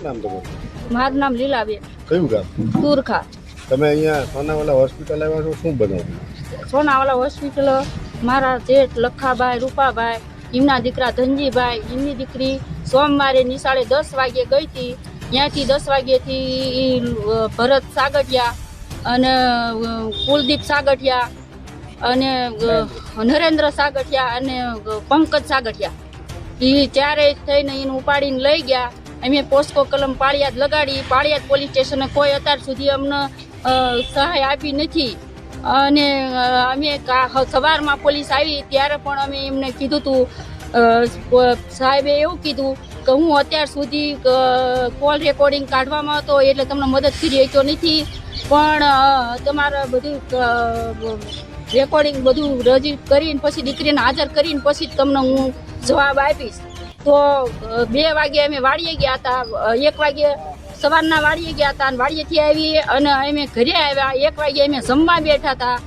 નામ તમારું? મારું નામ લીલાબેન. કયું ગામ? તુરખા. તમે અહીંયા સોનાવાલા હોસ્પિટલ આવ્યા છો, શું બનાવ્યું? સોનાવાલા હોસ્પિટલ મારા જેઠ લખાભાઈ રૂપાભાઈ, એમના દીકરા ધનજીભાઈ, એમની દીકરી સોમવારે નિશાળે 10 વાગે ગઈ હતી. ત્યાંથી 10 વાગ્યેથી ભરત સાગઠિયા અને કુલદીપ સાગઠિયા અને નરેન્દ્ર સાગઠિયા અને પંકજ સાગઠિયા એ ચારેય થઈને એને ઉપાડીને લઈ ગયા. અમે પોસ્કો કલમ પાળિયાદ લગાડી. પાળિયાદ પોલીસ સ્ટેશને કોઈ અત્યાર સુધી અમને સહાય આપી નથી. અને અમે સવારમાં પોલીસ આવી ત્યારે પણ અમે એમને કીધું હતું, સાહેબે એવું કીધું કે હું અત્યાર સુધી કોલ રેકોર્ડિંગ કાઢવામાં હતો એટલે તમને મદદ કરી શક્યો નથી, પણ તમારે બધું રેકોર્ડિંગ બધું રજી કરીને પછી દીકરીને હાજર કરીને પછી તમને હું જવાબ આપીશ. તો 2 વાગે અમે વાડીએ ગયા હતા, 1 વાગે સવારના વાડીએ ગયા હતા અને વાડીએથી આવી અને અમે ઘરે આવ્યા. 1 વાગે અમે જમવા બેઠા હતા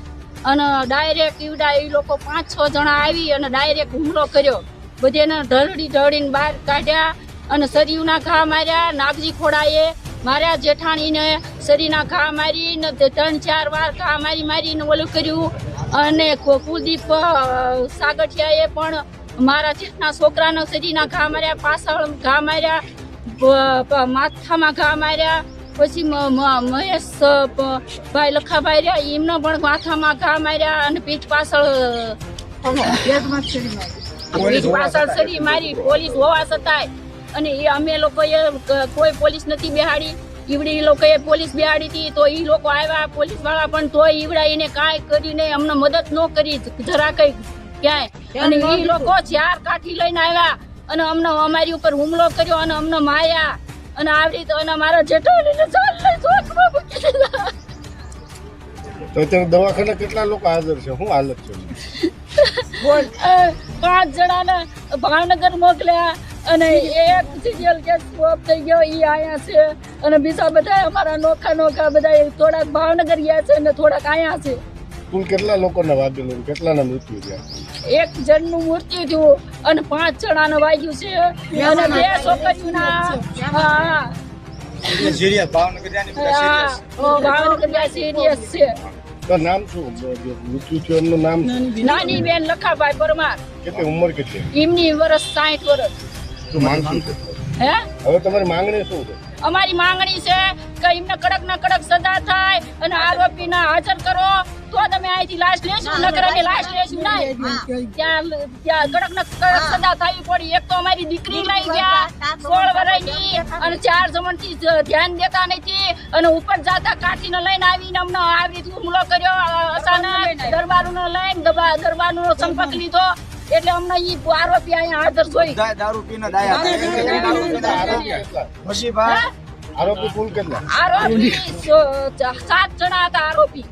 અને ડાયરેક્ટ ઈવડા એ લોકો 5-6 જણા આવી અને ડાયરેક્ટ હુમલો કર્યો. બધાને ઢળીને બહાર કાઢ્યા અને શરીરના ઘા માર્યા. નાગજી ખોડાએ માર્યા, જેઠાણીને શરીરના ઘા મારીને 3-4 વાર ઘા મારીને ઓલું કર્યું. અને કુલદીપ સાગઠિયાએ પણ મારા જેઠના છોકરાના શરીરના ઘા માર્યા, પાછળ ઘા માર્યા, માથામાં ઘા માર્યા. પછી મહેશ ભાઈ લખાભાઈ રહ્યા, એમને પણ માથામાં ઘા માર્યા અને પીઠ પાછળ સરી મારી. પોલીસ હોવા છતાંય અને એ અમે લોકોએ કોઈ પોલીસ નથી બેહાડી. ઈવડી લોકોએ પોલીસ બેહાડી હતી તો એ લોકો આવ્યા પોલીસ વાળા, પણ તોય ઈવડા એને કાંઈ કરી નહીં, અમને મદદ ન કરી જરા કઈ ક્યાંય. અને એ લોકો 4 કાઠી લઈને આવ્યા અને અમને અમારી ઉપર હુમલો કર્યો અને અમને માર્યા અને આવી તો અને મારા જેઠાણીને ચોકમાં મૂકી દીધા. તો અત્યારે દવાખાને કેટલા લોકો હાજર છે? શું હાલત છે? 5 જણાને ભાવનગર મોકલ્યા અને એક સિરિયલ કેસ સ્ટોપ થઈ ગયો એ અહીંયા છે અને બીજા બધા અમારા નોખા બધા થોડાક ભાવનગર ગયા છે અને થોડાક અહીંયા છે. કુલ કેટલા લોકોને વાગેલું, કેટલાના મૃત્યુ થયા? 1 જણનું મૃત્યુ થયું અને 5 જણાને વાગ્યું છે અને 2 છોકરીઓના ભાવનગર સિરિયસ છે. તો નામ શું મૃત્યુ થયું એમનું નામ? નાની બેન લખાભાઈ પરમાર. કેટલી ઉંમર કેટલી? એમની વર્ષ 60 વર્ષ. શું માંગ શું છે? હવે તમારી માંગણી શું છે? અમારી માંગણી છે કે એમને કડક ના કડક સજા થાય અને આરોપીને હાજર કરો તો તમે અહીંથી લાશ લેશું, નકર અમે લાશ લેશું નહીં. ત્યાં કડક ના કડક સજા થવી પડી. એક તો અમારી દીકરી લઈ ગયા 16 વર્ષની અને 4 જમણથી ધ્યાન દેતા નથી અને ઉપર જતા કાઠીને લઈને આવીને અમને આવી રીતે હુમલો કર્યો. અચાનક દરબારોને લઈને દરબારનો સંપર્ક લીધો એટલે અમને ઈ આરોપી અહીંયા હાજર જોઈ. દારૂ પીને આરોપી કુલ કેટલા? આરોપી 7 જણા હતા આરોપી.